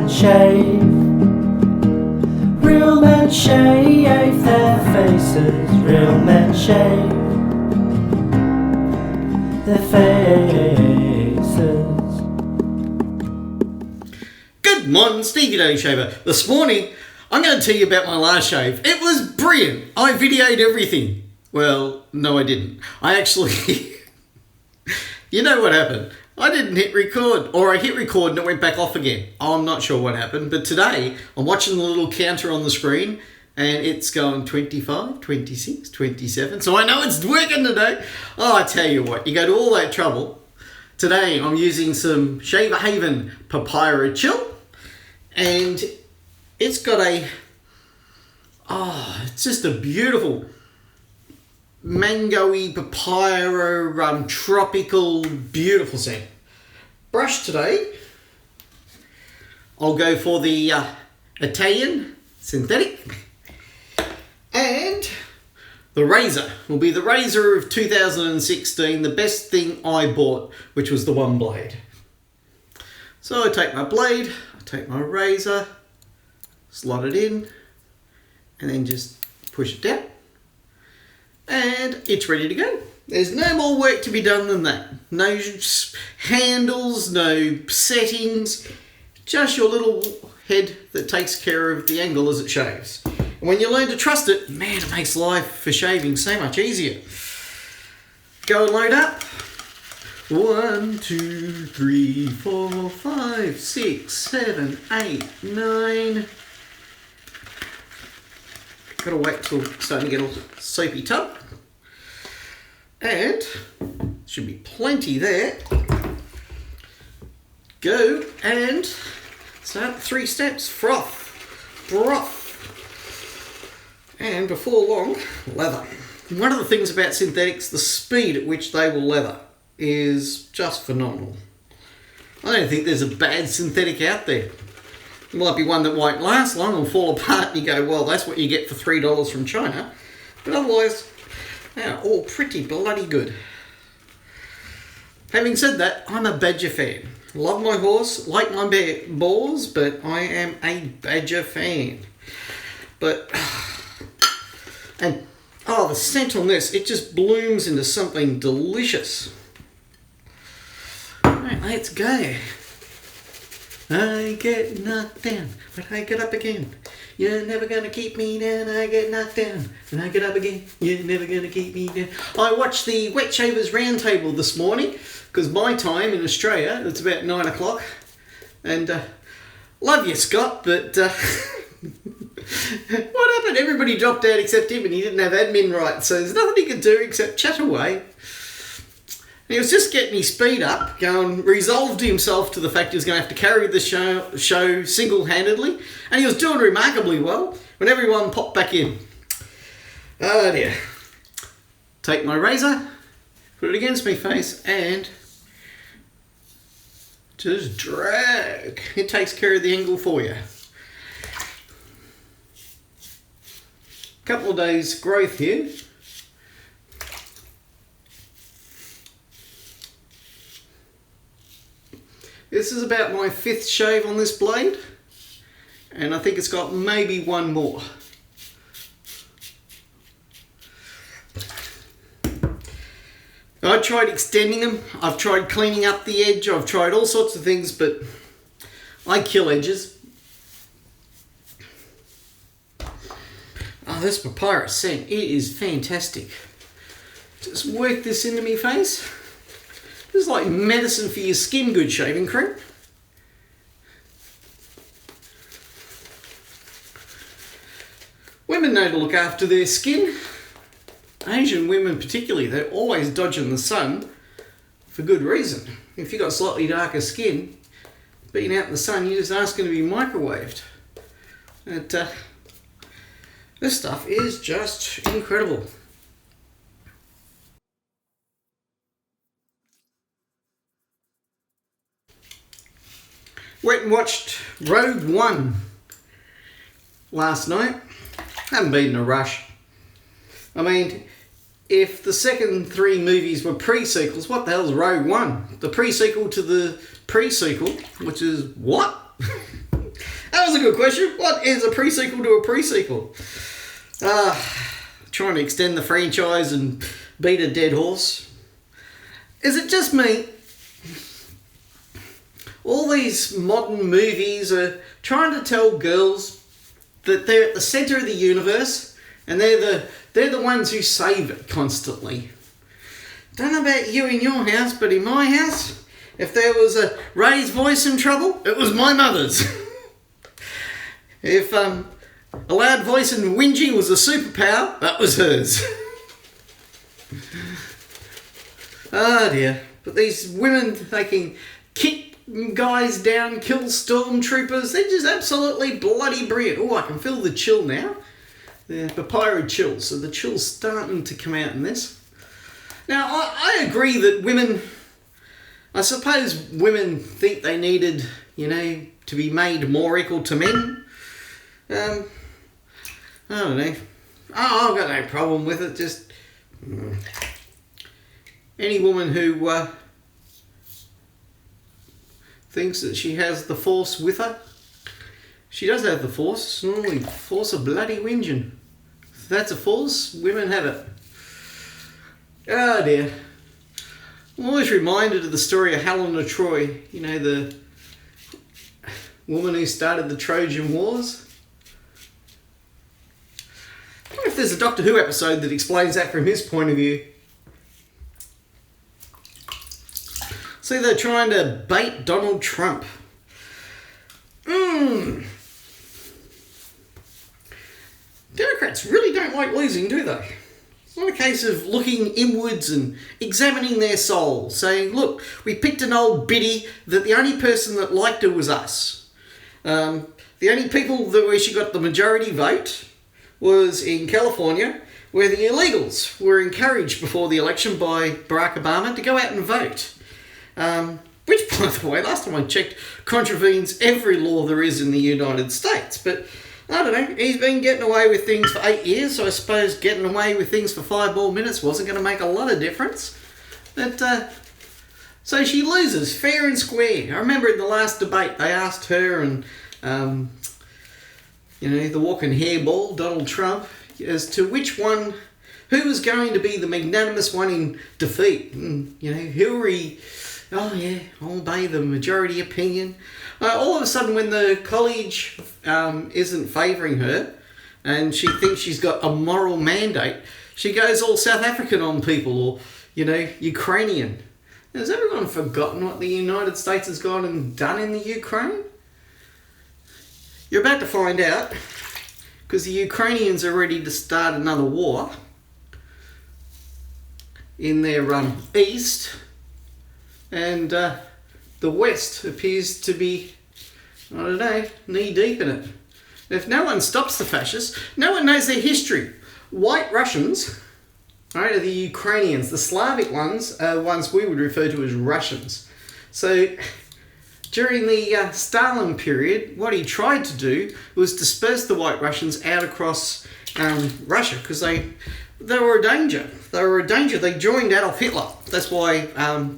men shave. Real men shave their faces. Real men shave their faces. Good morning, Stevie Day Shaver. This morning, I'm going to tell you about my last shave. It was brilliant. I videoed everything. Well, no I didn't. I actually... You know what happened? I didn't hit record, or I hit record and it went back off again. I'm not sure what happened, but today I'm watching the little counter on the screen and it's going 25, 26, 27. So I know it's working today. Oh, I tell you what, you go to all that trouble. Today I'm using some Shaver Haven Papyrus Chill and it's got a, it's just a beautiful mango-y, papyrus, tropical, beautiful scent. Brush today, I'll go for the Italian synthetic, and the razor will be the razor of 2016, the best thing I bought, which was the one blade. So I take my blade, I take my razor, slot it in, and then just push it down. And it's ready to go. There's no more work to be done than that. No handles, no settings, just your little head that takes care of the angle as it shaves. And when you learn to trust it, man, it makes life for shaving so much easier. Go and load up. 1, 2, 3, 4, 5, 6, 7, 8, 9. Gotta wait till it's starting to get a soapy tub. And should be plenty there. Go and start 3 steps. Froth, broth, and before long, leather. One of the things about synthetics, the speed at which they will leather is just phenomenal. I don't think there's a bad synthetic out there. There might be one that won't last long and fall apart and you go, well, that's what you get for $3 from China. But otherwise, they're all pretty bloody good. Having said that, I'm a Badger fan. Love my horse, like my balls, but I am a Badger fan. But, and, the scent on this, it just blooms into something delicious. All right, let's go. I get knocked down, but I get up again. You're never gonna keep me down. I get knocked down, and I get up again. You're never gonna keep me down. I watched the Wet Shavers Roundtable this morning, because my time in Australia, it's about 9 o'clock. And love you, Scott, but what happened? Everybody dropped out except him, and he didn't have admin rights, so there's nothing he could do except chat away. He was just getting his speed up, resolved himself to the fact he was going to have to carry the show single-handedly, and he was doing remarkably well when everyone popped back in. Oh dear. Take my razor, put it against my face, and just drag. It takes care of the angle for you. Couple of days growth here. This is about my 5th shave on this blade, and I think it's got maybe one more. I've tried extending them, I've tried cleaning up the edge, I've tried all sorts of things, but I kill edges. Oh, this papyrus scent, it is fantastic. Just work this into my face. This is like medicine for your skin, good shaving cream. Women know to look after their skin. Asian women particularly, they're always dodging the sun for good reason. If you've got slightly darker skin, being out in the sun, you're just asking to be microwaved. But, this stuff is just incredible. Went and watched Rogue One last night. Haven't been in a rush. I mean, if the second 3 movies were pre-sequels, what the hell's Rogue One? The pre-sequel to the pre-sequel, which is what? that was a good question. What is a pre-sequel to a pre-sequel? Trying to extend the franchise and beat a dead horse. Is it just me? All these modern movies are trying to tell girls that they're at the centre of the universe and they're the ones who save it constantly. Don't know about you in your house, but in my house, if there was a raised voice in trouble, it was my mother's. If a loud voice and whinging was a superpower, that was hers. Oh dear. But these women, they can kick guys down, kill stormtroopers. They're just absolutely bloody brilliant. Oh, I can feel the chill now. The papyro chill. So the chill's starting to come out in this. Now, I agree that women... I suppose women think they needed, to be made more equal to men. I don't know. I've got no problem with it. Just any woman who thinks that she has the force with her, she does have the force. It's normally force of bloody whinging. If that's a force, women have it. Oh dear. I'm always reminded of the story of Helena Troy, the woman who started the Trojan Wars. I wonder if there's a Doctor Who episode that explains that from his point of view. See, they're trying to bait Donald Trump. Democrats really don't like losing, do they? It's not a case of looking inwards and examining their soul, saying, look, we picked an old biddy that the only person that liked her was us. The only people where she got the majority vote was in California, where the illegals were encouraged before the election by Barack Obama to go out and vote. Which, by the way, last time I checked, contravenes every law there is in the United States. But I don't know, he's been getting away with things for 8 years, so I suppose getting away with things for 5 more minutes wasn't going to make a lot of difference. But, so she loses, fair and square. I remember in the last debate, they asked her and, the walking hairball, Donald Trump, as to who was going to be the magnanimous one in defeat. And, Hillary, oh yeah, I'll obey the majority opinion. All of a sudden, when the college isn't favouring her and she thinks she's got a moral mandate, she goes all South African on people or, Ukrainian. Has everyone forgotten what the United States has gone and done in the Ukraine? You're about to find out, because the Ukrainians are ready to start another war in their east, and the West appears to be, knee deep in it. If no one stops the fascists, no one knows their history. White Russians, are the Ukrainians. The Slavic ones are ones we would refer to as Russians. So during the Stalin period, what he tried to do was disperse the White Russians out across Russia, because they were a danger. They joined Adolf Hitler. That's why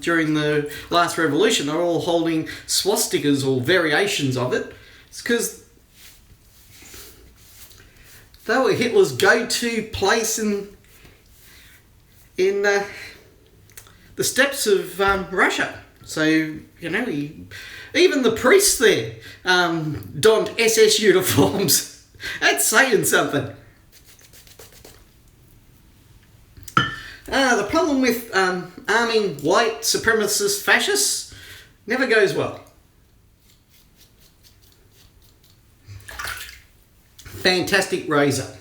during the last revolution, they were all holding swastikas or variations of it. It's because they were Hitler's go-to place in the steppes of Russia. So, even the priests there donned SS uniforms. That's saying something. The problem with arming white supremacist fascists never goes well. Fantastic razor.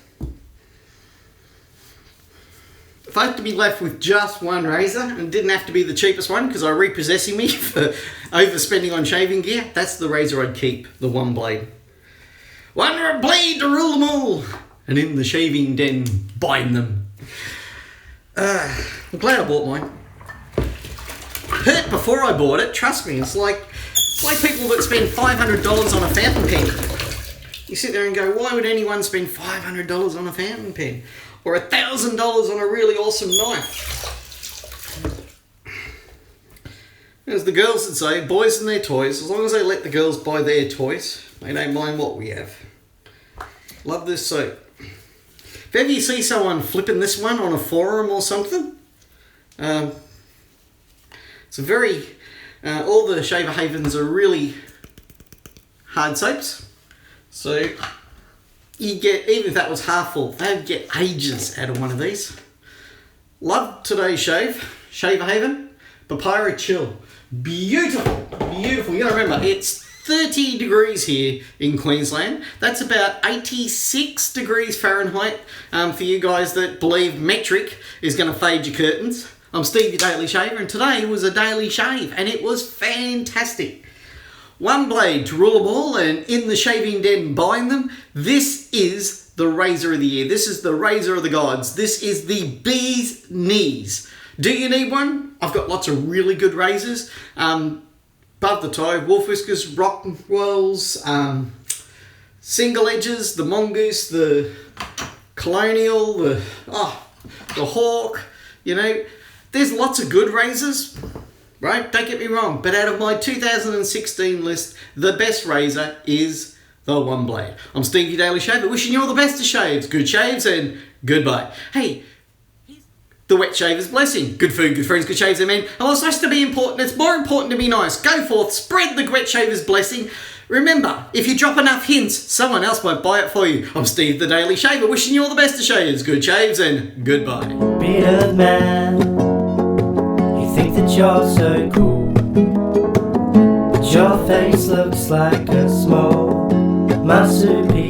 If I had to be left with just one razor, and it didn't have to be the cheapest one because I'm repossessing me for overspending on shaving gear, that's the razor I'd keep, the one blade. One blade to rule them all, and in the shaving den bind them. I'm glad I bought mine. Hurt before I bought it, trust me. It's like people that spend $500 on a fountain pen. You sit there and go, why would anyone spend $500 on a fountain pen? Or $1,000 on a really awesome knife? As the girls would say, boys and their toys. As long as they let the girls buy their toys, they don't mind what we have. Love this soap. If ever you see someone flipping this one on a forum or something, it's a very... all the Shaver Havens are really hard soaps. So you get, even if that was half full, they'd get ages out of one of these. Love today's shave. Shaver Haven, Papyra Chill. Beautiful, beautiful. You gotta remember, it's 30 degrees here in Queensland. That's about 86 degrees Fahrenheit for you guys that believe metric is gonna fade your curtains. I'm Steve, your Daily Shaver, and today was a daily shave, and it was fantastic. One blade to rule them all, and in the shaving den buying them. This is the razor of the year. This is the razor of the gods. This is the bee's knees. Do you need one? I've got lots of really good razors. Above the toe, Wolf Whiskers, Rockwells, Single Edges, the Mongoose, the Colonial, the Hawk. You know, there's lots of good razors, right? Don't get me wrong. But out of my 2016 list, the best razor is the One Blade. I'm Steve, your Daily Shaver, wishing you all the best of shaves. Good shaves and goodbye. Hey, the wet shaver's blessing. Good food, good friends, good shaves, amen. And while it's nice to be important, it's more important to be nice. Go forth, spread the wet shaver's blessing. Remember, if you drop enough hints, someone else won't buy it for you. I'm Steve, the Daily Shaver, wishing you all the best of shaves. Good shaves and goodbye. Bearded man, you think that you're so cool, but your face looks like a small marsupial.